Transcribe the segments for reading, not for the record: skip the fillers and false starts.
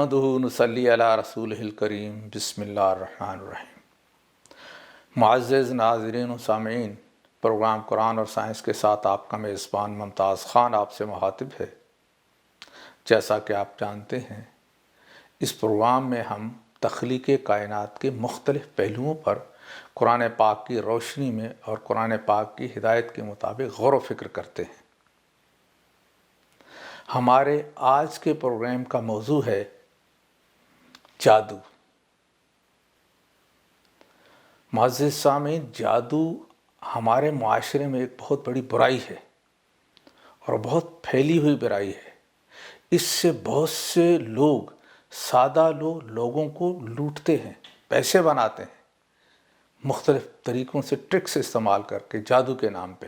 نحمدہ نصلی علی رسولہ الکریم بسم اللہ الرحمن الرحیم۔ معزز ناظرین و سامعین، پروگرام قرآن اور سائنس کے ساتھ آپ کا میزبان ممتاز خان آپ سے مخاطب ہے۔ جیسا کہ آپ جانتے ہیں، اس پروگرام میں ہم تخلیق کائنات کے مختلف پہلوؤں پر قرآن پاک کی روشنی میں اور قرآن پاک کی ہدایت کے مطابق غور و فکر کرتے ہیں۔ ہمارے آج کے پروگرام کا موضوع ہے جادو۔ معزز سامعین، جادو ہمارے معاشرے میں ایک بہت بڑی برائی ہے اور بہت پھیلی ہوئی برائی ہے۔ اس سے بہت سے لوگ، سادہ لوگوں کو لوٹتے ہیں، پیسے بناتے ہیں، مختلف طریقوں سے ٹرکس استعمال کر کے جادو کے نام پہ۔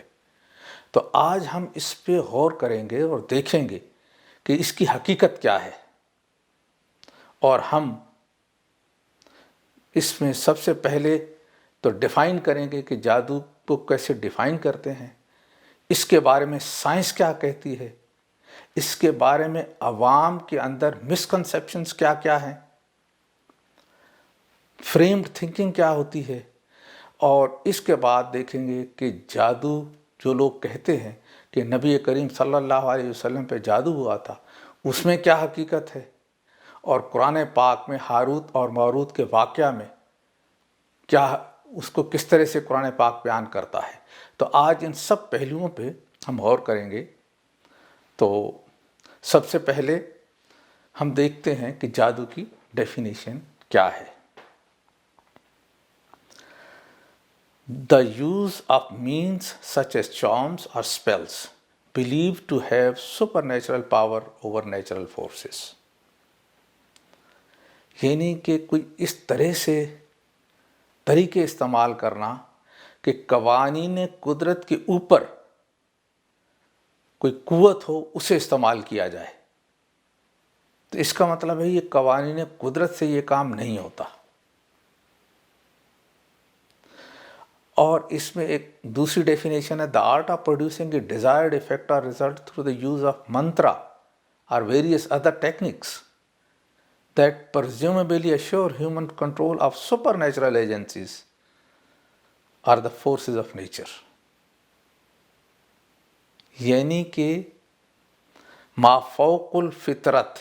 تو آج ہم اس پہ غور کریں گے اور دیکھیں گے کہ اس کی حقیقت کیا ہے، اور ہم اس میں سب سے پہلے تو ڈیفائن کریں گے کہ جادو کو کیسے ڈیفائن کرتے ہیں، اس کے بارے میں سائنس کیا کہتی ہے، اس کے بارے میں عوام کے اندر مسکنسیپشنز کیا کیا ہیں، فریمڈ تھنکنگ کیا ہوتی ہے، اور اس کے بعد دیکھیں گے کہ جادو جو لوگ کہتے ہیں کہ نبی کریم صلی اللہ علیہ وسلم پہ جادو ہوا تھا، اس میں کیا حقیقت ہے، اور قرآن پاک میں ہاروت اور ماروت کے واقعہ میں کیا، اس کو کس طرح سے قرآن پاک بیان کرتا ہے۔ تو آج ان سب پہلوؤں پہ ہم غور کریں گے۔ تو سب سے پہلے ہم دیکھتے ہیں کہ جادو کی ڈیفینیشن کیا ہے۔ The use of means such as charms or spells believed to have supernatural power over natural forces۔ یعنی کہ کوئی اس طرح سے طریقے استعمال کرنا کہ قوانین قدرت کے اوپر کوئی قوت ہو، اسے استعمال کیا جائے۔ تو اس کا مطلب ہے یہ قوانین قدرت سے یہ کام نہیں ہوتا۔ اور اس میں ایک دوسری ڈیفینیشن ہے، the art of producing a desired effect or result through the use of mantra or various other techniques that presumably assure human control of supernatural agencies or the forces of nature۔ یعنی کہ مافوق الفطرت،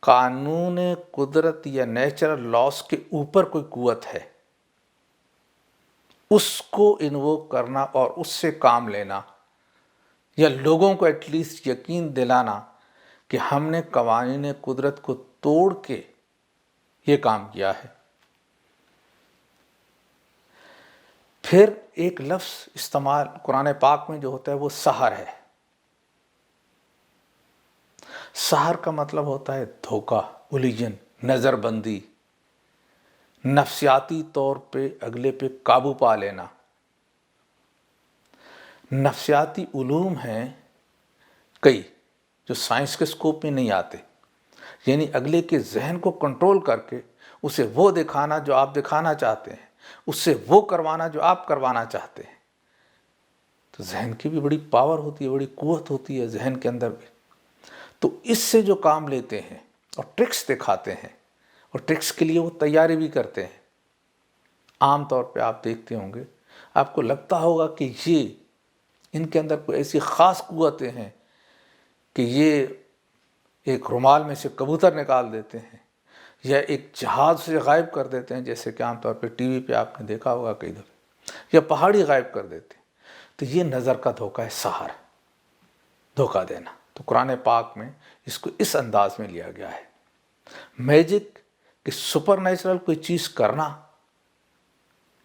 قانون قدرت یا natural لاس کے اوپر کوئی قوت ہے، اس کو انووک کرنا اور اس سے کام لینا، یا لوگوں کو ایٹ لیسٹ یقین دلانا کہ ہم نے قوانین قدرت کو توڑ کے یہ کام کیا ہے۔ پھر ایک لفظ استعمال قرآن پاک میں جو ہوتا ہے وہ سحر ہے۔ سحر کا مطلب ہوتا ہے دھوکہ، الیجن، نظر بندی، نفسیاتی طور پہ اگلے پہ قابو پا لینا۔ نفسیاتی علوم ہیں کئی جو سائنس کے سکوپ میں نہیں آتے، یعنی اگلے کے ذہن کو کنٹرول کر کے اسے وہ دکھانا جو آپ دکھانا چاہتے ہیں، اس سے وہ کروانا جو آپ کروانا چاہتے ہیں۔ تو ذہن کی بھی بڑی پاور ہوتی ہے، بڑی قوت ہوتی ہے ذہن کے اندر بھی۔ تو اس سے جو کام لیتے ہیں اور ٹرکس دکھاتے ہیں، اور ٹرکس کے لیے وہ تیاری بھی کرتے ہیں۔ عام طور پہ آپ دیکھتے ہوں گے، آپ کو لگتا ہوگا کہ یہ ان کے اندر کوئی ایسی خاص قوتیں ہیں کہ یہ ایک رومال میں سے کبوتر نکال دیتے ہیں، یا ایک جہاز سے غائب کر دیتے ہیں، جیسے کہ عام طور پہ ٹی وی پہ آپ نے دیکھا ہوگا کئی دفعہ، یا پہاڑی غائب کر دیتے ہیں۔ تو یہ نظر کا دھوکہ ہے، سحر، دھوکہ دینا۔ تو قرآن پاک میں اس کو اس انداز میں لیا گیا ہے۔ میجک کہ سپر نیچرل کوئی چیز کرنا،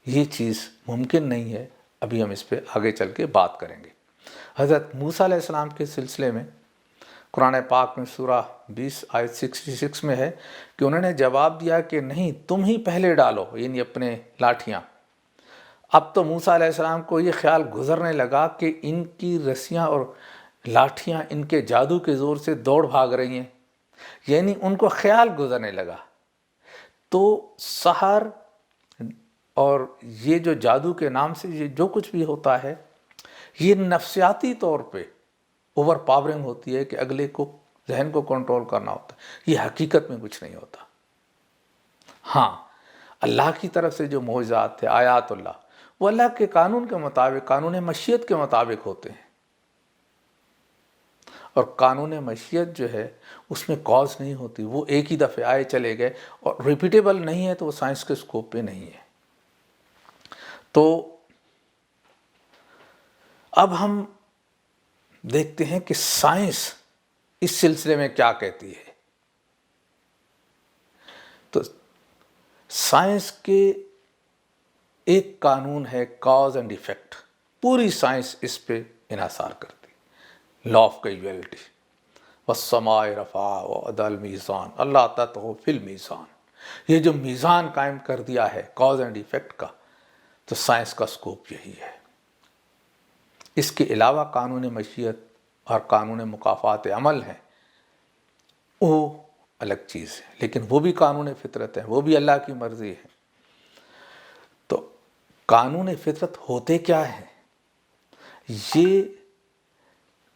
یہ چیز ممکن نہیں ہے۔ ابھی ہم اس پہ آگے چل کے بات کریں گے۔ حضرت موسیٰ علیہ السلام کے سلسلے میں قرآن پاک میں سورہ 20 آیت 66 میں ہے کہ انہوں نے جواب دیا کہ نہیں، تم ہی پہلے ڈالو، یعنی اپنے لاٹھیاں۔ اب تو موسیٰ علیہ السلام کو یہ خیال گزرنے لگا کہ ان کی رسیاں اور لاٹھیاں ان کے جادو کے زور سے دوڑ بھاگ رہی ہیں، یعنی ان کو خیال گزرنے لگا۔ تو سحر اور یہ جو جادو کے نام سے یہ جو کچھ بھی ہوتا ہے، یہ نفسیاتی طور پہ اوور پاورنگ ہوتی ہے کہ اگلے کو ذہن کو کنٹرول کرنا ہوتا ہے، یہ حقیقت میں کچھ نہیں ہوتا۔ ہاں، اللہ کی طرف سے جو معجزات تھے، آیات اللہ، وہ اللہ کے قانون کے مطابق، قانون مشیت کے مطابق ہوتے ہیں، اور قانون مشیت جو ہے اس میں کاز نہیں ہوتی، وہ ایک ہی دفعہ آئے چلے گئے اور ریپیٹیبل نہیں ہے، تو وہ سائنس کے اسکوپ پہ نہیں ہے۔ تو اب ہم دیکھتے ہیں کہ سائنس اس سلسلے میں کیا کہتی ہے۔ تو سائنس کے ایک قانون ہے کاز اینڈ ایفیکٹ، پوری سائنس اس پہ انحصار کرتی، لا آف کیجویلٹی، والسماء رفعہا ووضع المیزان الا تطغوا فی المیزان، یہ جو میزان قائم کر دیا ہے کاز اینڈ ایفیکٹ کا، تو سائنس کا سکوپ یہی ہے۔ اس کے علاوہ قانون مشیت اور قانون مکافات عمل ہیں، وہ الگ چیز ہے، لیکن وہ بھی قانون فطرت ہے، وہ بھی اللہ کی مرضی ہے۔ تو قانون فطرت ہوتے کیا ہیں؟ یہ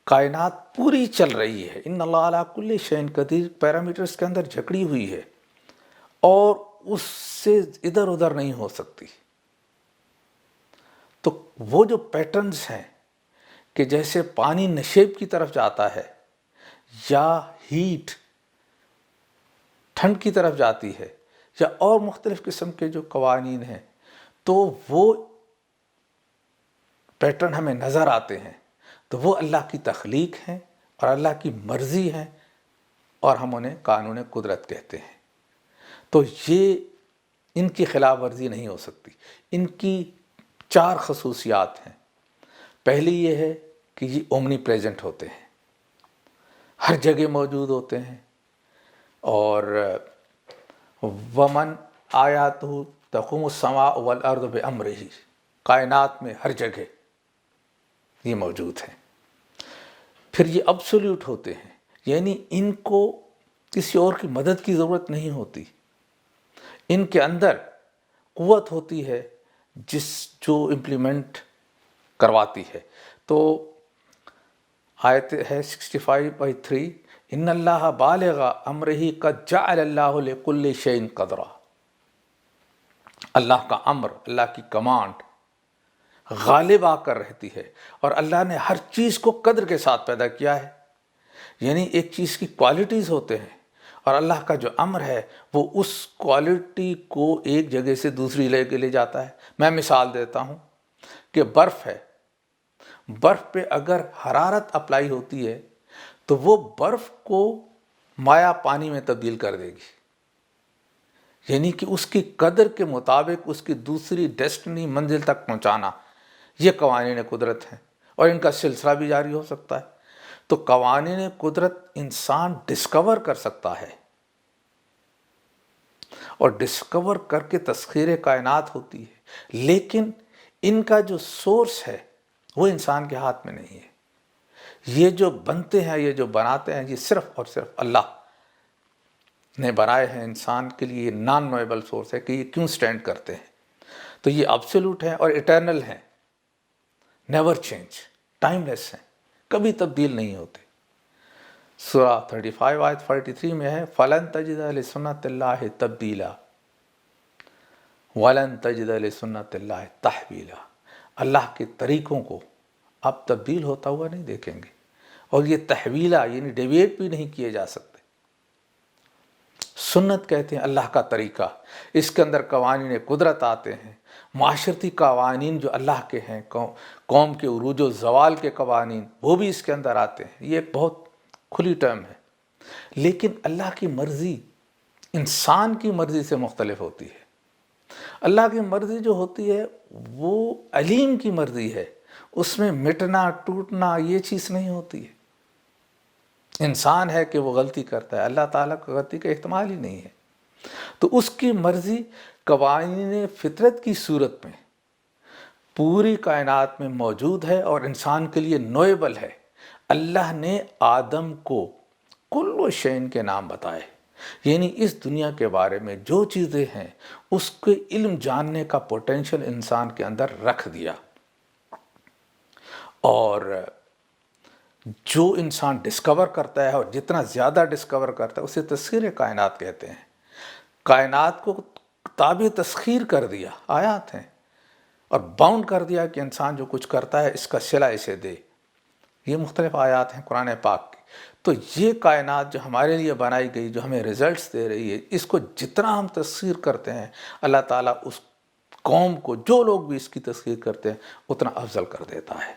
کائنات پوری چل رہی ہے، ان اللہ علی کل شیء قدیر پیرامیٹرز کے اندر جھکڑی ہوئی ہے، اور اس سے ادھر ادھر نہیں ہو سکتی۔ تو وہ جو پیٹرنز ہیں کہ جیسے پانی نشیب کی طرف جاتا ہے، یا ہیٹ ٹھنڈ کی طرف جاتی ہے، یا اور مختلف قسم کے جو قوانین ہیں، تو وہ پیٹرن ہمیں نظر آتے ہیں، تو وہ اللہ کی تخلیق ہیں اور اللہ کی مرضی ہیں، اور ہم انہیں قانون قدرت کہتے ہیں۔ تو یہ ان کی خلاف ورزی نہیں ہو سکتی۔ ان کی 4 خصوصیات ہیں۔ پہلی یہ ہے کہ یہ اومنی پریزنٹ ہوتے ہیں، ہر جگہ موجود ہوتے ہیں، اور ومن آیاتہ تقوم السماء والارض بامرہ، کائنات میں ہر جگہ یہ موجود ہیں۔ پھر یہ ابسولوٹ ہوتے ہیں، یعنی ان کو کسی اور کی مدد کی ضرورت نہیں ہوتی، ان کے اندر قوت ہوتی ہے جو امپلیمنٹ کرواتی ہے۔ تو آیت ہے 65:3، ان اللہ بالغ امرہ قد جعل اللہ لکل شیء قدرا، اللہ کا امر، اللہ کی کمانڈ غالب آ کر رہتی ہے، اور اللہ نے ہر چیز کو قدر کے ساتھ پیدا کیا ہے۔ یعنی ایک چیز کی کوالٹیز ہوتے ہیں، اور اللہ کا جو امر ہے وہ اس کوالٹی کو ایک جگہ سے دوسری جگہ لے جاتا ہے۔ میں مثال دیتا ہوں کہ برف ہے، برف پہ اگر حرارت اپلائی ہوتی ہے تو وہ برف کو مائع پانی میں تبدیل کر دے گی، یعنی کہ اس کی قدر کے مطابق اس کی دوسری ڈیسٹنی منزل تک پہنچانا، یہ قوانین قدرت ہیں، اور ان کا سلسلہ بھی جاری ہو سکتا ہے۔ تو قوانین قدرت انسان ڈسکور کر سکتا ہے، اور ڈسکور کر کے تسخیر کائنات ہوتی ہے، لیکن ان کا جو سورس ہے وہ انسان کے ہاتھ میں نہیں ہے۔ یہ جو بنتے ہیں، یہ جو بناتے ہیں، یہ صرف اور صرف اللہ نے بنائے ہیں۔ انسان کے لیے یہ نان نویبل سورس ہے کہ یہ کیوں سٹینڈ کرتے ہیں۔ تو یہ ابسولوٹ ہیں اور ایٹرنل ہیں، نیور چینج، ٹائم لیس ہیں، کبھی تبدیل نہیں ہوتے۔ سورہ 35 آیت 43 میں ہے، فَلَن تَجِدَ لِسُنَّتِ اللَّهِ تَبْدِيلًا وَلَن تَجِدَ لِسُنَّتِ اللَّهِ تَحْوِيلًا، اللہ کے طریقوں کو اب تبدیل ہوتا ہوا نہیں دیکھیں گے، اور یہ تحویلہ یعنی ڈیویٹ بھی نہیں کیے جا سکتے۔ سنت کہتے ہیں اللہ کا طریقہ، اس کے اندر قوانین قدرت آتے ہیں، معاشرتی قوانین جو اللہ کے ہیں، قوم کے عروج و زوال کے قوانین، وہ بھی اس کے اندر آتے ہیں۔ یہ ایک بہت کھلی ٹرم ہے، لیکن اللہ کی مرضی انسان کی مرضی سے مختلف ہوتی ہے۔ اللہ کی مرضی جو ہوتی ہے وہ علیم کی مرضی ہے، اس میں مٹنا ٹوٹنا یہ چیز نہیں ہوتی ہے۔ انسان ہے کہ وہ غلطی کرتا ہے، اللہ تعالیٰ کو غلطی کا احتمال ہی نہیں ہے۔ تو اس کی مرضی قوانین فطرت کی صورت میں پوری کائنات میں موجود ہے، اور انسان کے لیے نویبل ہے۔ اللہ نے آدم کو کل شیء کے نام بتائے، یعنی اس دنیا کے بارے میں جو چیزیں ہیں اس کے علم جاننے کا پوٹینشل انسان کے اندر رکھ دیا، اور جو انسان ڈسکور کرتا ہے اور جتنا زیادہ ڈسکور کرتا ہے اسے تسخیر کائنات کہتے ہیں۔ کائنات کو تابع تسخیر کر دیا، آیات ہیں، اور باؤنڈ کر دیا کہ انسان جو کچھ کرتا ہے اس کا صلہ اسے دے۔ یہ مختلف آیات ہیں قرآن پاک کی۔ تو یہ کائنات جو ہمارے لیے بنائی گئی، جو ہمیں رزلٹس دے رہی ہے، اس کو جتنا ہم تسخیر کرتے ہیں اللہ تعالیٰ اس قوم کو، جو لوگ بھی اس کی تسخیر کرتے ہیں، اتنا افضل کر دیتا ہے۔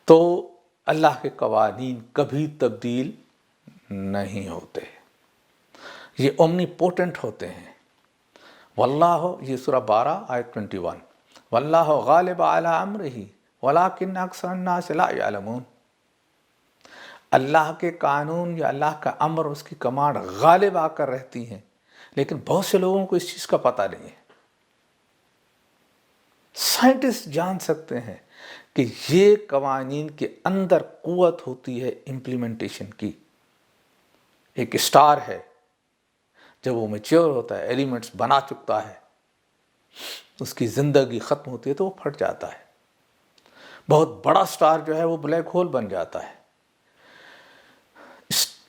تو اللہ کے قوانین کبھی تبدیل نہیں ہوتے، یہ اومنی پوٹنٹ ہوتے ہیں۔ واللہ، یہ سورہ 12 آیت 21، واللہ غالب علی امرہ ولکن اکثر الناس لا یعلمون۔ اللہ کے قانون یا اللہ کا امر، اس کی کمانڈ غالب آ کر رہتی ہیں، لیکن بہت سے لوگوں کو اس چیز کا پتہ نہیں ہے۔ سائنٹسٹ جان سکتے ہیں کہ یہ قوانین کے اندر قوت ہوتی ہے امپلیمنٹیشن کی۔ ایک اسٹار ہے، جب وہ میچور ہوتا ہے، ایلیمنٹس بنا چکتا ہے، اس کی زندگی ختم ہوتی ہے تو وہ پھٹ جاتا ہے۔ بہت بڑا اسٹار جو ہے وہ بلیک ہول بن جاتا ہے،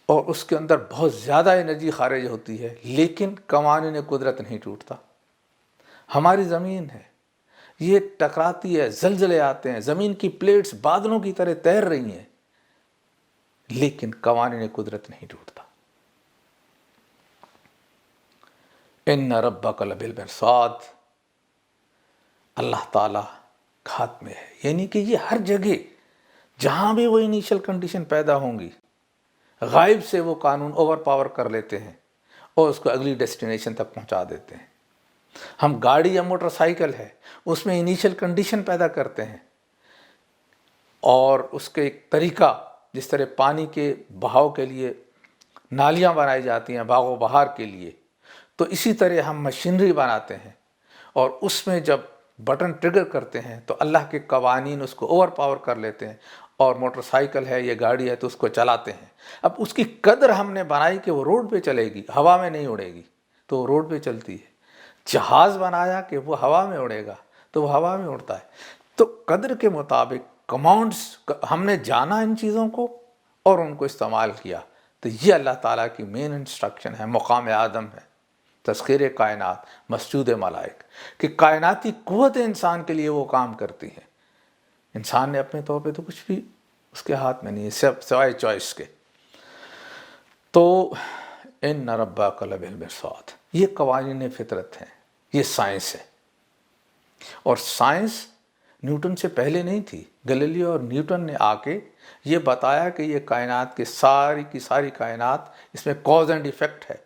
اور اس کے اندر بہت زیادہ انرجی خارج ہوتی ہے، لیکن قوانین قدرت نہیں ٹوٹتا۔ ہماری زمین ہے، یہ ٹکراتی ہے، زلزلے آتے ہیں، زمین کی پلیٹس بادلوں کی طرح تیر رہی ہیں، لیکن قوانین قدرت نہیں ٹوٹتا۔ ان ربک لبالمرصاد، اللہ تعالیٰ ہاتھ میں ہے، یعنی کہ یہ ہر جگہ جہاں بھی وہ انیشل کنڈیشن پیدا ہوں گی، غائب سے وہ قانون اوور پاور کر لیتے ہیں اور اس کو اگلی ڈیسٹینیشن تک پہنچا دیتے ہیں۔ ہم گاڑی یا موٹر سائیکل ہے، اس میں انیشل کنڈیشن پیدا کرتے ہیں، اور اس کے ایک طریقہ، جس طرح پانی کے بہاؤ کے لیے نالیاں بنائی جاتی ہیں باغ و بہار کے لیے، تو اسی طرح ہم مشینری بناتے ہیں، اور اس میں جب بٹن ٹریگر کرتے ہیں تو اللہ کے قوانین اس کو اوور پاور کر لیتے ہیں، اور موٹر سائیکل ہے، یہ گاڑی ہے، تو اس کو چلاتے ہیں۔ اب اس کی قدر ہم نے بنائی کہ وہ روڈ پہ چلے گی، ہوا میں نہیں اڑے گی، تو وہ روڈ پہ چلتی ہے۔ جہاز بنایا کہ وہ ہوا میں اڑے گا، تو وہ ہوا میں اڑتا ہے۔ تو قدر کے مطابق کمانڈس ہم نے جانا ان چیزوں کو اور ان کو استعمال کیا۔ تو یہ اللہ تعالیٰ کی مین انسٹرکشن ہے، مقام آدم ہے، تسخیر کائنات، مسجود ملائک، کہ کائناتی قوت انسان کے لیے وہ کام کرتی ہے۔ انسان نے اپنے طور پہ تو کچھ بھی اس کے ہاتھ میں نہیں ہے، سب سوائے چوائس کے۔ تو ان ربک لبالمرصاد، یہ قوانین فطرت ہیں، یہ سائنس ہے۔ اور سائنس نیوٹن سے پہلے نہیں تھی۔ گلیلیو اور نیوٹن نے آ کے یہ بتایا کہ یہ کائنات کی ساری کائنات، اس میں کاز اینڈ ایفیکٹ ہے۔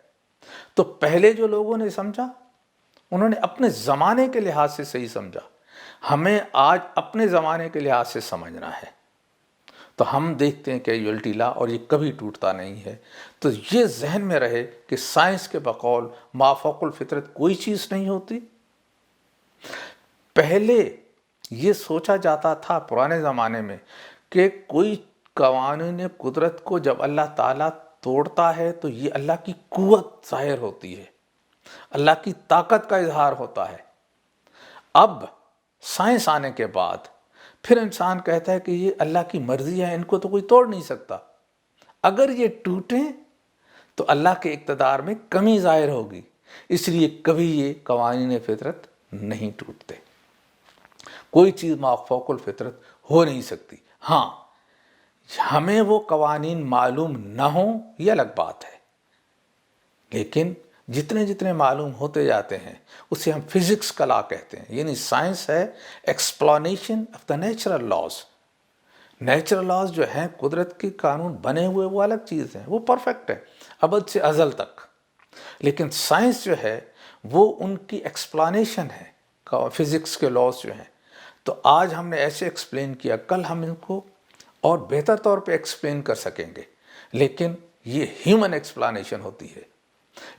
تو پہلے جو لوگوں نے سمجھا، انہوں نے اپنے زمانے کے لحاظ سے صحیح سمجھا۔ ہمیں آج اپنے زمانے کے لحاظ سے سمجھنا ہے۔ تو ہم دیکھتے ہیں کہ کیزویلٹی لا، اور یہ کبھی ٹوٹتا نہیں ہے۔ تو یہ ذہن میں رہے کہ سائنس کے بقول مافوق الفطرت کوئی چیز نہیں ہوتی۔ پہلے یہ سوچا جاتا تھا پرانے زمانے میں کہ کوئی قوانین قدرت کو جب اللہ تعالیٰ توڑتا ہے تو یہ اللہ کی قوت ظاہر ہوتی ہے، اللہ کی طاقت کا اظہار ہوتا ہے۔ اب سائنس آنے کے بعد پھر انسان کہتا ہے کہ یہ اللہ کی مرضی ہے، ان کو تو کوئی توڑ نہیں سکتا۔ اگر یہ ٹوٹیں تو اللہ کے اقتدار میں کمی ظاہر ہوگی، اس لیے کبھی یہ قوانین فطرت نہیں ٹوٹتے۔ کوئی چیز مافوق الفطرت ہو نہیں سکتی۔ ہاں، ہمیں وہ قوانین معلوم نہ ہوں یہ الگ بات ہے، لیکن جتنے جتنے معلوم ہوتے جاتے ہیں اسے ہم فزکس کا لا کہتے ہیں، یعنی سائنس ہے explanation of the natural laws. Natural laws جو ہیں، قدرت کے قانون بنے ہوئے، وہ الگ چیز ہیں، وہ پرفیکٹ ہے ابد سے ازل تک۔ لیکن سائنس جو ہے وہ ان کی ایکسپلانیشن ہے، فزکس کے لاز جو ہیں۔ تو آج ہم نے ایسے ایکسپلین کیا، کل ہم ان کو اور بہتر طور پہ ایکسپلین کر سکیں گے، لیکن یہ ہیومن ایکسپلانیشن ہوتی ہے۔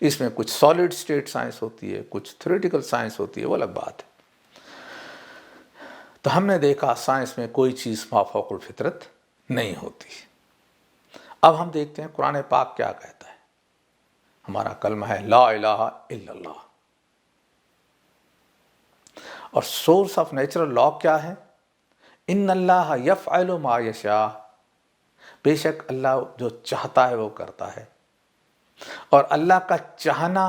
اس میں کچھ سالڈ اسٹیٹ سائنس ہوتی ہے، کچھ تھیوریٹیکل سائنس ہوتی ہے، وہ الگ بات ہے۔ تو ہم نے دیکھا سائنس میں کوئی چیز مافوق الفطرت نہیں ہوتی۔ اب ہم دیکھتے ہیں قرآن پاک کیا کہتا ہے۔ ہمارا کلمہ ہے لا الہ الا اللہ، اور سورس آف نیچرل لا کیا ہے؟ ان اللہ یفعل ما یشاء، بے شک اللہ جو چاہتا ہے وہ کرتا ہے، اور اللہ کا چاہنا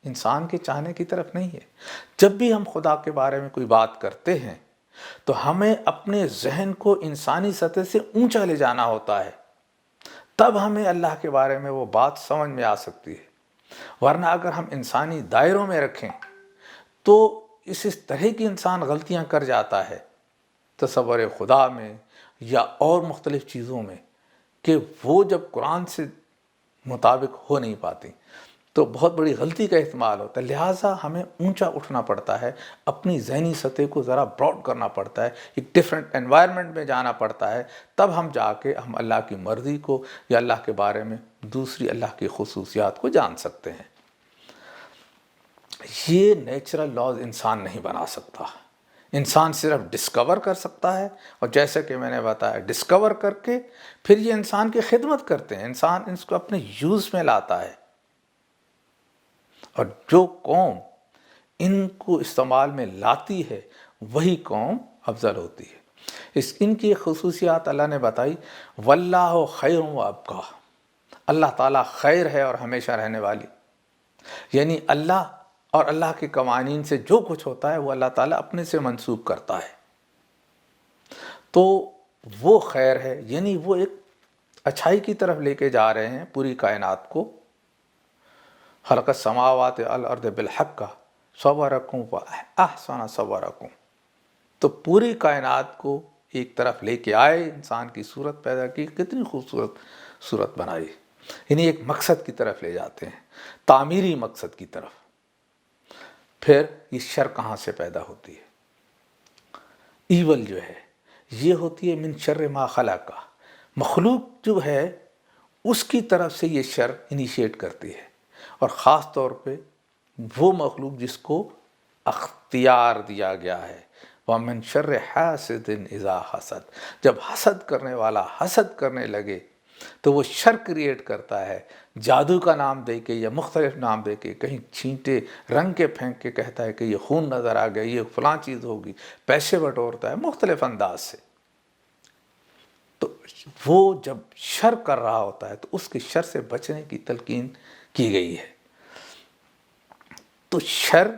انسان کے چاہنے کی طرف نہیں ہے۔ جب بھی ہم خدا کے بارے میں کوئی بات کرتے ہیں تو ہمیں اپنے ذہن کو انسانی سطح سے اونچا لے جانا ہوتا ہے، تب ہمیں اللہ کے بارے میں وہ بات سمجھ میں آ سکتی ہے۔ ورنہ اگر ہم انسانی دائروں میں رکھیں تو اس طرح کی انسان غلطیاں کر جاتا ہے تصور خدا میں یا اور مختلف چیزوں میں، کہ وہ جب قرآن سے مطابق ہو نہیں پاتی تو بہت بڑی غلطی کا احتمال ہوتا ہے۔ لہٰذا ہمیں اونچا اٹھنا پڑتا ہے، اپنی ذہنی سطح کو ذرا براڈ کرنا پڑتا ہے، ایک ڈیفرنٹ انوائرمنٹ میں جانا پڑتا ہے، تب ہم جا کے ہم اللہ کی مرضی کو یا اللہ کے بارے میں دوسری اللہ کی خصوصیات کو جان سکتے ہیں۔ یہ نیچرل لاز انسان نہیں بنا سکتا، انسان صرف ڈسکور کر سکتا ہے، اور جیسا کہ میں نے بتایا ڈسکور کر کے پھر یہ انسان کی خدمت کرتے ہیں، انسان اس کو اپنے یوز میں لاتا ہے، اور جو قوم ان کو استعمال میں لاتی ہے وہی قوم افضل ہوتی ہے۔ ان کی خصوصیات اللہ نے بتائی، واللہ خیر و ابقیٰ، اللہ تعالیٰ خیر ہے اور ہمیشہ رہنے والی، یعنی اللہ اور اللہ کے قوانین سے جو کچھ ہوتا ہے وہ اللہ تعالیٰ اپنے سے منسوب کرتا ہے، تو وہ خیر ہے، یعنی وہ ایک اچھائی کی طرف لے کے جا رہے ہیں پوری کائنات کو۔ خلق السماوات والارض بالحق صورکم واحسن صورکم، تو پوری کائنات کو ایک طرف لے کے آئے، انسان کی صورت پیدا کی، کتنی خوبصورت صورت بنائی، یعنی ایک مقصد کی طرف لے جاتے ہیں، تعمیری مقصد کی طرف۔ پھر یہ شر کہاں سے پیدا ہوتی ہے؟ ایول جو ہے یہ ہوتی ہے من شر ما خلق، مخلوق جو ہے اس کی طرف سے یہ شر انیشیٹ کرتی ہے، اور خاص طور پہ وہ مخلوق جس کو اختیار دیا گیا ہے، وَمِن شَرِّ حَاسِدٍ إِذَا حَسَد، جب حسد کرنے والا حسد کرنے لگے تو وہ شر کریٹ کرتا ہے، جادو کا نام دے کے یا مختلف نام دے کے، کہیں چھینٹے رنگ کے پھینک کے کہتا ہے کہ یہ خون نظر آ گیا، یہ فلاں چیز ہوگی، پیسے بٹورتا ہے مختلف انداز سے۔ تو وہ جب شر کر رہا ہوتا ہے تو اس کے شر سے بچنے کی تلقین کی گئی ہے۔ تو شر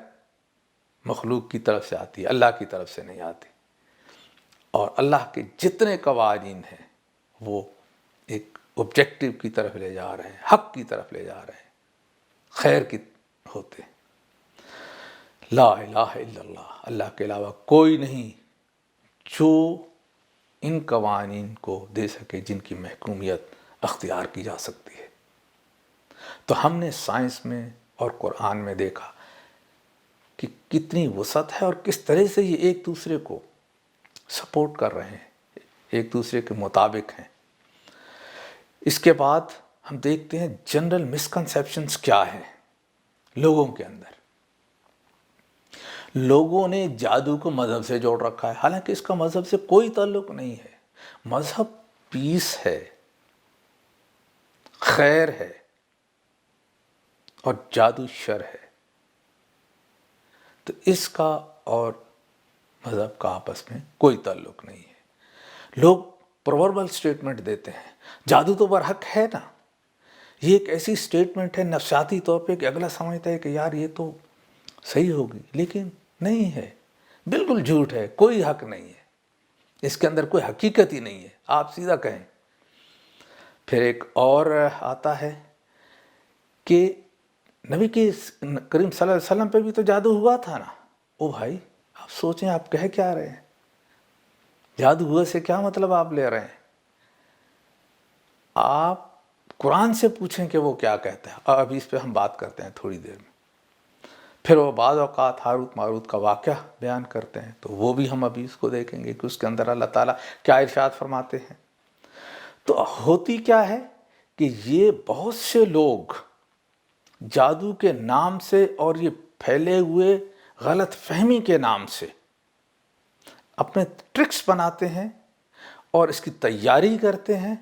مخلوق کی طرف سے آتی ہے، اللہ کی طرف سے نہیں آتی، اور اللہ کے جتنے قوانین ہیں وہ ایک آبجیکٹیو کی طرف لے جا رہے ہیں، حق کی طرف لے جا رہے ہیں، خیر کی ہوتے ہیں۔ لا الہ الا اللہ، اللہ کے علاوہ کوئی نہیں جو ان قوانین کو دے سکے جن کی محکومیت اختیار کی جا سکتی ہے۔ تو ہم نے سائنس میں اور قرآن میں دیکھا کہ کتنی وسعت ہے اور کس طرح سے یہ ایک دوسرے کو سپورٹ کر رہے ہیں، ایک دوسرے کے مطابق ہیں۔ اس کے بعد ہم دیکھتے ہیں جنرل مسکنسیپشنز کیا ہیں لوگوں کے اندر۔ لوگوں نے جادو کو مذہب سے جوڑ رکھا ہے، حالانکہ اس کا مذہب سے کوئی تعلق نہیں ہے۔ مذہب پیس ہے، خیر ہے، اور جادو شر ہے۔ تو اس کا اور مذہب کا آپس میں کوئی تعلق نہیں ہے۔ لوگ پرووربل سٹیٹمنٹ دیتے ہیں، جادو تو برحق ہے نا، یہ ایک ایسی سٹیٹمنٹ ہے نفسیاتی طور پہ کہ اگلا سمجھتا ہے کہ یار یہ تو صحیح ہوگی، لیکن نہیں ہے، بالکل جھوٹ ہے، کوئی حق نہیں ہے، اس کے اندر کوئی حقیقت ہی نہیں ہے، آپ سیدھا کہیں۔ پھر ایک اور آتا ہے کہ نبی کی کریم صلی اللہ علیہ وسلم پہ بھی تو جادو ہوا تھا نا۔ او بھائی آپ سوچیں آپ کہہ کیا رہے ہیں؟ جادو ہوا سے کیا مطلب آپ لے رہے ہیں؟ آپ قرآن سے پوچھیں کہ وہ کیا کہتا ہے، اور ابھی اس پہ ہم بات کرتے ہیں تھوڑی دیر میں۔ پھر وہ بعض اوقات ہاروت ماروت کا واقعہ بیان کرتے ہیں، تو وہ بھی ہم ابھی اس کو دیکھیں گے کہ اس کے اندر اللہ تعالیٰ کیا ارشاد فرماتے ہیں۔ تو ہوتی کیا ہے کہ یہ بہت سے لوگ جادو کے نام سے اور یہ پھیلے ہوئے غلط فہمی کے نام سے اپنے ٹرکس بناتے ہیں اور اس کی تیاری کرتے ہیں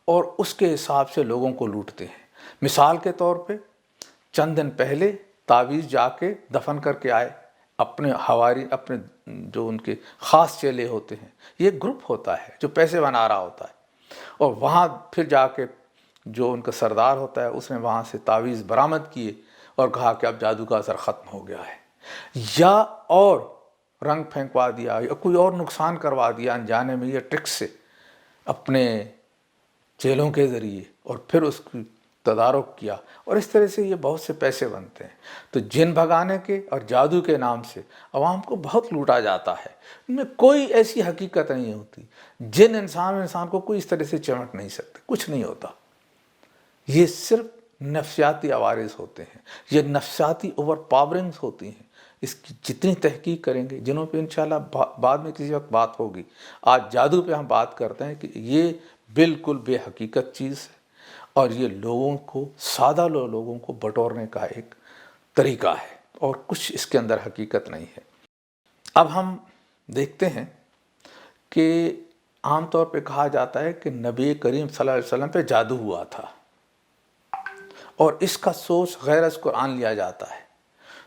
اور اس کے حساب سے لوگوں کو لوٹتے ہیں۔ مثال کے طور پہ چند دن پہلے تعویذ جا کے دفن کر کے آئے، اپنے حواری، اپنے جو ان کے خاص چیلے ہوتے ہیں، یہ گروپ ہوتا ہے جو پیسے بنا رہا ہوتا ہے، اور وہاں پھر جا کے جو ان کا سردار ہوتا ہے اس نے وہاں سے تعویذ برآمد کیے اور کہا کہ اب جادو کا اثر ختم ہو گیا ہے، یا اور رنگ پھینکوا دیا یا کوئی اور نقصان کروا دیا انجانے میں یا ٹرک سے اپنے چیلوں کے ذریعے، اور پھر اس کی تدارک کیا، اور اس طرح سے یہ بہت سے پیسے بنتے ہیں۔ تو جن بھگانے کے اور جادو کے نام سے عوام کو بہت لوٹا جاتا ہے، ان میں کوئی ایسی حقیقت نہیں ہوتی۔ جن انسان کو کوئی اس طرح سے چمٹ نہیں سکتے، کچھ نہیں ہوتا، یہ صرف نفسیاتی عوارض ہوتے ہیں، یہ نفسیاتی اوور پاورنگز ہوتی ہیں۔ اس کی جتنی تحقیق کریں گے، جنہوں پہ انشاءاللہ بعد میں کسی وقت بات ہوگی، آج جادو پہ ہم بات کرتے ہیں کہ یہ بالکل بے حقیقت چیز ہے، اور یہ لوگوں کو، سادہ لوگوں کو بٹورنے کا ایک طریقہ ہے، اور کچھ اس کے اندر حقیقت نہیں ہے۔ اب ہم دیکھتے ہیں کہ عام طور پہ کہا جاتا ہے کہ نبی کریم صلی اللہ علیہ وسلم پہ جادو ہوا تھا، اور اس کا سورس غیر از قرآن لیا جاتا ہے۔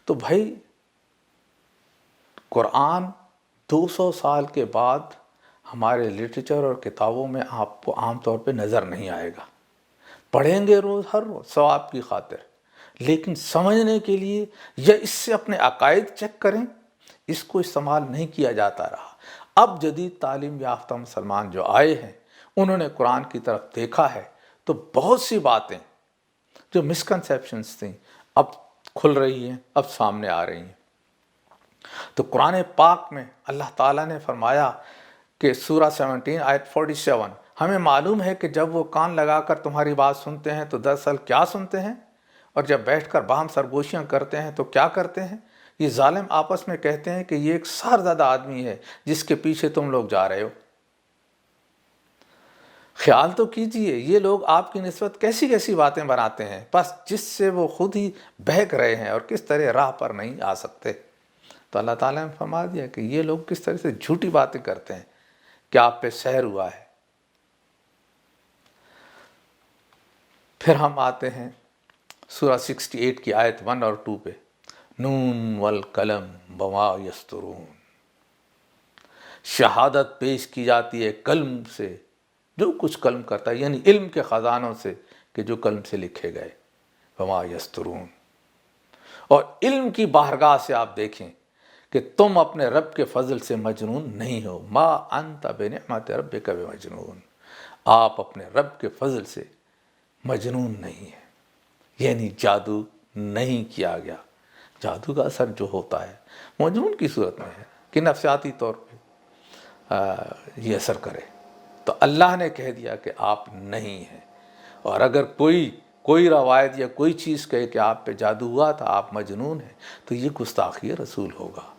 تو بھائی قرآن 200 سال کے بعد ہمارے لٹریچر اور کتابوں میں آپ کو عام طور پہ نظر نہیں آئے گا۔ پڑھیں گے روز، ہر روز ثواب کی خاطر، لیکن سمجھنے کے لیے یا اس سے اپنے عقائد چیک کریں، اس کو استعمال نہیں کیا جاتا رہا۔ اب جدید تعلیم یافتہ مسلمان جو آئے ہیں، انہوں نے قرآن کی طرف دیکھا ہے، تو بہت سی باتیں جو مسکنسیپشنز تھیں اب کھل رہی ہیں، اب سامنے آ رہی ہیں۔ تو قرآن پاک میں اللہ تعالیٰ نے فرمایا کہ سورہ 17 آیت 47، ہمیں معلوم ہے کہ جب وہ کان لگا کر تمہاری بات سنتے ہیں تو دراصل کیا سنتے ہیں، اور جب بیٹھ کر باہم سرگوشیاں کرتے ہیں تو کیا کرتے ہیں۔ یہ ظالم آپس میں کہتے ہیں کہ یہ ایک سرزدہ آدمی ہے جس کے پیچھے تم لوگ جا رہے ہو۔ خیال تو کیجئے، یہ لوگ آپ کی نسبت کیسی کیسی باتیں بناتے ہیں، بس جس سے وہ خود ہی بہک رہے ہیں اور کس طرح راہ پر نہیں آ سکتے۔ تو اللہ تعالیٰ نے فرما دیا کہ یہ لوگ کس طرح سے جھوٹی باتیں کرتے ہیں کہ آپ پہ سحر ہوا ہے۔ پھر ہم آتے ہیں سورہ 68 کی آیت 1 اور 2 پہ، نون والقلم وما یسطرون، شہادت پیش کی جاتی ہے قلم سے، جو کچھ قلم کرتا ہے، یعنی علم کے خزانوں سے کہ جو قلم سے لکھے گئے، وما یسطرون۔ اور علم کی بارگاہ سے آپ دیکھیں کہ تم اپنے رب کے فضل سے مجنون نہیں ہو، ما انت بنعمت ربک بمجنون، آپ اپنے رب کے فضل سے مجنون نہیں ہیں، یعنی جادو نہیں کیا گیا۔ جادو کا اثر جو ہوتا ہے مجنون کی صورت میں ہے کہ نفسیاتی طور پہ یہ اثر کرے۔ تو اللہ نے کہہ دیا کہ آپ نہیں ہیں، اور اگر کوئی روایت یا کوئی چیز کہے کہ آپ پہ جادو ہوا تھا، آپ مجنون ہیں، تو یہ گستاخی رسول ہوگا۔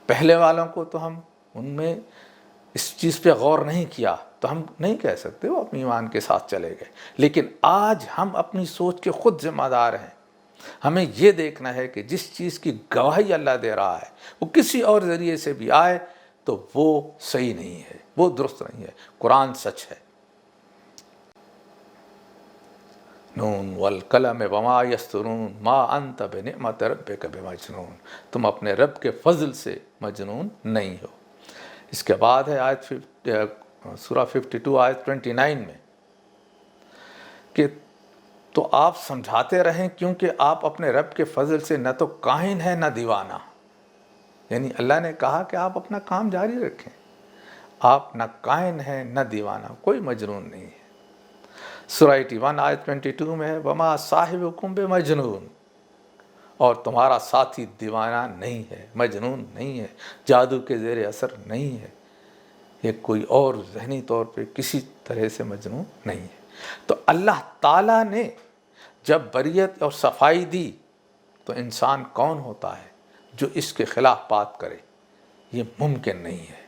پہلے والوں کو تو ہم ان میں اس چیز پہ غور نہیں کیا، تو ہم نہیں کہہ سکتے وہ اپنی ایمان کے ساتھ چلے گئے، لیکن آج ہم اپنی سوچ کے خود ذمہ دار ہیں۔ ہمیں یہ دیکھنا ہے کہ جس چیز کی گواہی اللہ دے رہا ہے وہ کسی اور ذریعے سے بھی آئے تو وہ صحیح نہیں ہے، وہ درست نہیں ہے۔ قرآن سچ ہے۔ نون والقلم وما یسطرون ما انت بنعمت ربک بمجنون، تم اپنے رب کے فضل سے مجنون نہیں ہو۔ اس کے بعد ہے آیت سورہ 52 آیت 29 میں کہ تو آپ سمجھاتے رہیں کیونکہ آپ اپنے رب کے فضل سے نہ تو کاہن ہیں نہ دیوانہ، یعنی اللہ نے کہا کہ آپ اپنا کام جاری رکھیں، آپ نہ کاہن ہیں نہ دیوانہ، کوئی مجنون نہیں ہے۔ سورہ 81 آیت 22 میں ہے وما صاحبکم بمجنون، اور تمہارا ساتھی دیوانہ نہیں ہے، مجنون نہیں ہے، جادو کے زیر اثر نہیں ہے، یہ کوئی اور ذہنی طور پہ کسی طرح سے مجنون نہیں ہے۔ تو اللہ تعالیٰ نے جب بریت اور صفائی دی تو انسان کون ہوتا ہے جو اس کے خلاف بات کرے؟ یہ ممکن نہیں ہے۔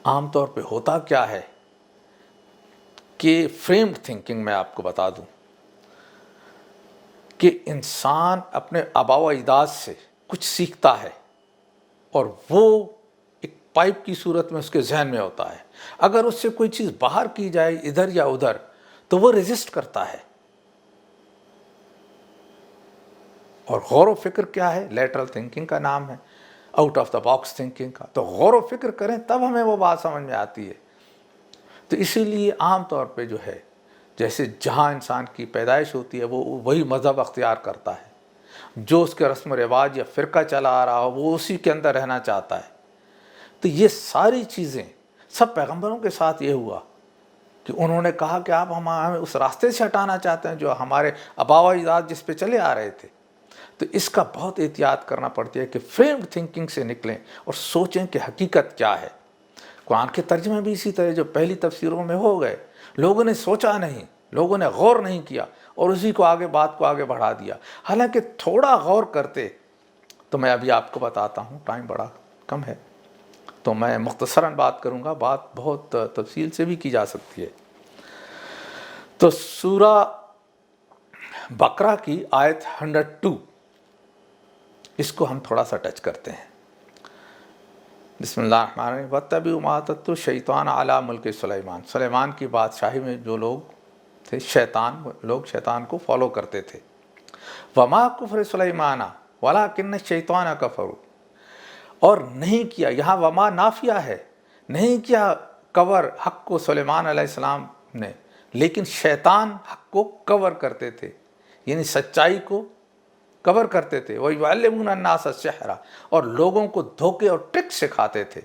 عام طور پہ ہوتا کیا ہے کہ فریمڈ تھنکنگ میں آپ کو بتا دوں کہ انسان اپنے آباء و اجداد سے کچھ سیکھتا ہے، اور وہ ایک پائپ کی صورت میں اس کے ذہن میں ہوتا ہے۔ اگر اس سے کوئی چیز باہر کی جائے ادھر یا ادھر تو وہ ریزسٹ کرتا ہے۔ اور غور و فکر کیا ہے؟ لیٹرل تھنکنگ کا نام ہے، out of the box thinking کا۔ تو غور و فکر کریں تب ہمیں وہ بات سمجھ میں آتی ہے۔ تو اسی لیے عام طور پہ جو ہے جیسے جہاں انسان کی پیدائش ہوتی ہے وہ وہی مذہب اختیار کرتا ہے، جو اس کے رسم و رواج یا فرقہ چلا آ رہا ہو وہ اسی کے اندر رہنا چاہتا ہے۔ تو یہ ساری چیزیں سب پیغمبروں کے ساتھ یہ ہوا کہ انہوں نے کہا کہ آپ ہمیں اس راستے سے ہٹانا چاہتے ہیں جو ہمارے آباء و اجداد جس پہ چلے آ رہے تھے۔ تو اس کا بہت احتیاط کرنا پڑتی ہے کہ فریمڈ تھنکنگ سے نکلیں اور سوچیں کہ حقیقت کیا ہے۔ قرآن کے ترجمے بھی اسی طرح جو پہلی تفسیروں میں ہو گئے، لوگوں نے سوچا نہیں، لوگوں نے غور نہیں کیا اور اسی کو بات کو آگے بڑھا دیا۔ حالانکہ تھوڑا غور کرتے تو میں ابھی آپ کو بتاتا ہوں، ٹائم بڑا کم ہے تو میں مختصراً بات کروں گا، بات بہت تفصیل سے بھی کی جا سکتی ہے۔ تو سورہ بقرہ کی آیت 102 اس کو ہم تھوڑا سا ٹچ کرتے ہیں۔ بسم اللہ الرحمن الرحیم وَاتَّبِعُوا مَا تَتْلُو الشَّيْطَانُ عَلَىٰ مُلْكِ سلیمان۔ سلیمان کی بادشاہی میں جو لوگ تھے لوگ شیطان کو فالو کرتے تھے۔ وَمَا كُفْرِ سُلَيْمَانَ وَلَٰكِنَّ الشَّيْطَانَ كَفَرُوا، اور نہیں کیا، یہاں وما نافیہ ہے، نہیں کیا کور حق کو سلیمان علیہ السلام نے، لیکن شیطان حق کو کور کرتے تھے، یعنی سچائی کو کور کرتے تھے۔ وَيُعَلِّمُونَ النَّاسَ السِّحْرَ، اور لوگوں کو دھوکے اور ٹرک سکھاتے تھے۔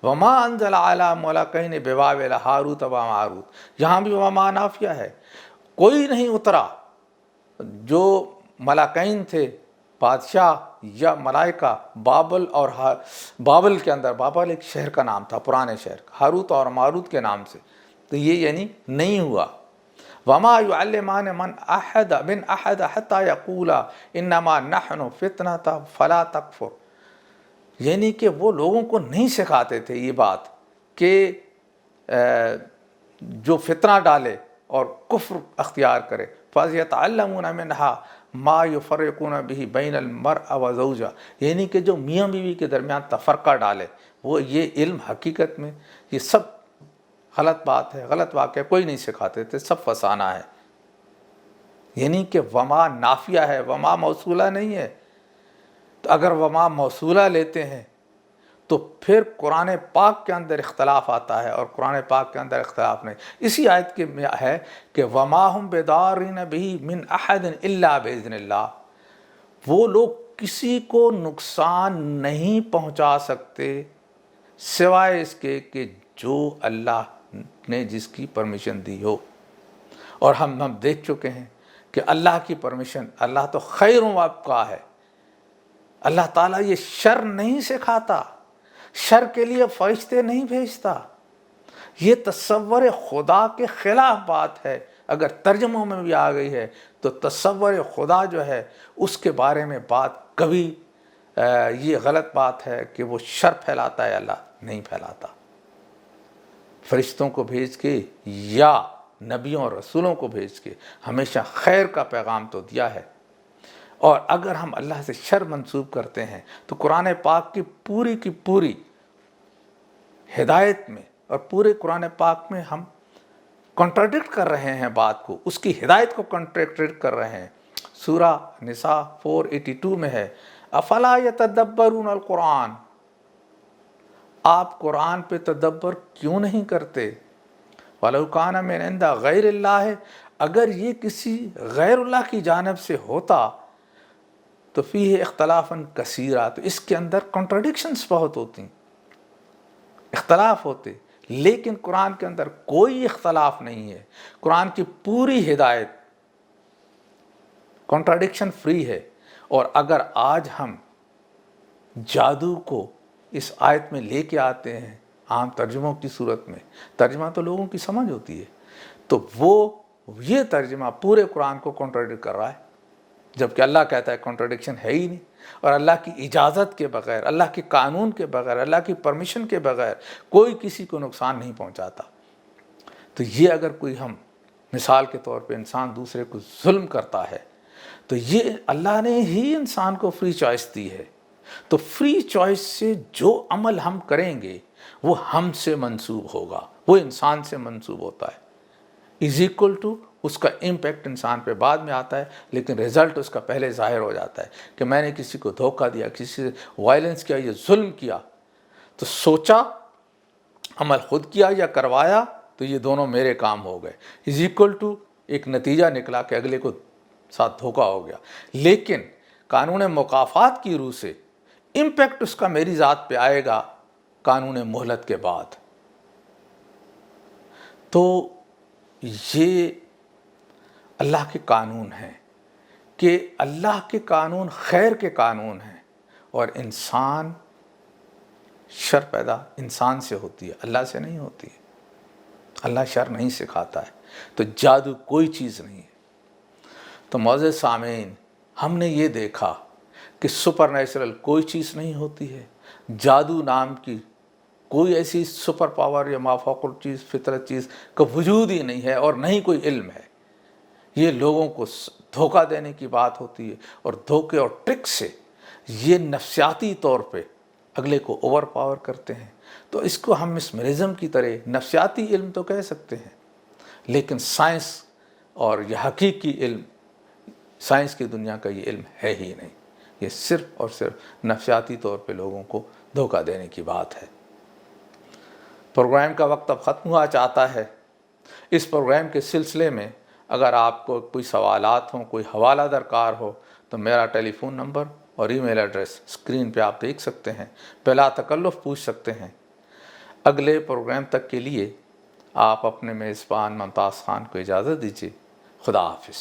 وَمَا أَنزَلَ عَلَىٰ مَلَكَيْنِ بِبَابِلَ ہاروت وماروت، یہاں بھی وما نافیہ ہے، کوئی نہیں اترا جو ملکین تھے، بادشاہ یا ملائکہ، بابل اور بابل کے اندر، بابل ایک شہر کا نام تھا، پرانے شہر، ہاروت اور ماروت کے نام سے، تو یہ یعنی نہیں ہوا۔ وَمَا يُعَلِّمَانِ مِنْ أَحَدٍ حَتَّىٰ يَقُولَا إِنَّمَا نَحْنُ فِتْنَةٌ فَلَا تَكْفُرْ، یعنی کہ وہ لوگوں کو نہیں سکھاتے تھے یہ بات کہ جو فتنہ ڈالے اور کفر اختیار کرے۔ فَيَتَعَلَّمُونَ مِنْهَا مَا يُفَرِّقُونَ بِهِ بَيْنَ الْمَرْءِ وَزَوْجِهِ، یعنی کہ جو میاں بیوی کے درمیان تفرقہ ڈالے، وہ یہ علم حقیقت میں یہ سب غلط بات ہے، غلط واقعہ، کوئی نہیں سکھاتے تھے، سب فسانہ ہے۔ یعنی کہ وما نافیہ ہے، وما موصولہ نہیں ہے۔ تو اگر وما موصولہ لیتے ہیں تو پھر قرآن پاک کے اندر اختلاف آتا ہے، اور قرآن پاک کے اندر اختلاف نہیں۔ اسی آیت کے میں ہے کہ وما ہم بِضَارِّینَ بِهِ مِنْ أَحَدٍ إِلَّا بِإِذْنِ اللَّهِ، وہ لوگ کسی کو نقصان نہیں پہنچا سکتے سوائے اس کے کہ جو اللہ نے جس کی پرمیشن دی ہو۔ اور ہم دیکھ چکے ہیں کہ اللہ کی پرمیشن، اللہ تو خیر و ابقا ہے، اللہ تعالیٰ یہ شر نہیں سکھاتا، شر کے لیے فرشتے نہیں بھیجتا، یہ تصور خدا کے خلاف بات ہے۔ اگر ترجموں میں بھی آ گئی ہے تو تصور خدا جو ہے اس کے بارے میں بات کبھی یہ غلط بات ہے کہ وہ شر پھیلاتا ہے، اللہ نہیں پھیلاتا۔ فرشتوں کو بھیج کے یا نبیوں اور رسولوں کو بھیج کے ہمیشہ خیر کا پیغام تو دیا ہے۔ اور اگر ہم اللہ سے شر منسوب کرتے ہیں تو قرآن پاک کی پوری ہدایت میں اور پورے قرآن پاک میں ہم کنٹراڈکٹ کر رہے ہیں بات کو، اس کی ہدایت کو کنٹراڈکٹ کر رہے ہیں۔ سورہ نساء 482 میں ہے افلا یتدبرون القرآن، آپ قرآن پہ تدبر کیوں نہیں کرتے؟ وَلَوْ كَانَ مِنْ عِنْدِ غَيْرِ اللَّهِ، اگر یہ کسی غیر اللہ کی جانب سے ہوتا تو فیہ اختلافاً کثیرا، تو اس کے اندر کنٹراڈکشنز بہت ہوتی، اختلاف ہوتے، لیکن قرآن کے اندر کوئی اختلاف نہیں ہے۔ قرآن کی پوری ہدایت کنٹراڈکشن فری ہے۔ اور اگر آج ہم جادو کو اس آیت میں لے کے آتے ہیں عام ترجموں کی صورت میں، ترجمہ تو لوگوں کی سمجھ ہوتی ہے، تو وہ یہ ترجمہ پورے قرآن کو کنٹراڈکٹ کر رہا ہے، جبکہ اللہ کہتا ہے کنٹراڈکشن ہے ہی نہیں، اور اللہ کی اجازت کے بغیر، اللہ کے قانون کے بغیر، اللہ کی پرمیشن کے بغیر کوئی کسی کو نقصان نہیں پہنچاتا۔ تو یہ اگر کوئی ہم مثال کے طور پہ انسان دوسرے کو ظلم کرتا ہے تو یہ اللہ نے ہی انسان کو فری چوائس دی ہے، تو فری چوائس سے جو عمل ہم کریں گے وہ ہم سے منسوب ہوگا، وہ انسان سے منسوب ہوتا ہے، از ایکول ٹو اس کا امپیکٹ انسان پہ بعد میں آتا ہے، لیکن رزلٹ اس کا پہلے ظاہر ہو جاتا ہے کہ میں نے کسی کو دھوکہ دیا، کسی سے وائلنس کیا، یہ ظلم کیا، تو سوچا، عمل خود کیا یا کروایا، تو تو یہ دونوں میرے کام ہو گئے، از اکول ٹو ایک نتیجہ نکلا کہ اگلے کو ساتھ دھوکہ ہو گیا۔ لیکن قانون مکافات کی روح سے امپیکٹ اس کا میری ذات پہ آئے گا قانون مہلت کے بعد۔ تو یہ اللہ کے قانون ہیں کہ اللہ کے قانون خیر کے قانون ہیں، اور انسان شر پیدا انسان سے ہوتی ہے، اللہ سے نہیں ہوتی ہے۔ اللہ شر نہیں سکھاتا ہے، تو جادو کوئی چیز نہیں ہے۔ تو معزز سامعین، ہم نے یہ دیکھا کہ سپر نیچرل کوئی چیز نہیں ہوتی ہے، جادو نام کی کوئی ایسی سپر پاور یا مافوق چیز، فطرت چیز کا وجود ہی نہیں ہے، اور نہیں کوئی علم ہے۔ یہ لوگوں کو دھوکہ دینے کی بات ہوتی ہے، اور دھوکے اور ٹرک سے یہ نفسیاتی طور پہ اگلے کو اوور پاور کرتے ہیں۔ تو اس کو ہم مسمرزم کی طرح نفسیاتی علم تو کہہ سکتے ہیں، لیکن سائنس اور یہ حقیقی علم، سائنس کی دنیا کا یہ علم ہے ہی نہیں، یہ صرف اور صرف نفسیاتی طور پہ لوگوں کو دھوکہ دینے کی بات ہے۔ پروگرام کا وقت اب ختم ہوا چاہتا ہے۔ اس پروگرام کے سلسلے میں اگر آپ کو کوئی سوالات ہوں، کوئی حوالہ درکار ہو، تو میرا ٹیلی فون نمبر اور ای میل ایڈریس اسکرین پہ آپ دیکھ سکتے ہیں، بلا تکلف پوچھ سکتے ہیں۔ اگلے پروگرام تک کے لیے آپ اپنے میزبان ممتاز خان کو اجازت دیجیے۔ خدا حافظ۔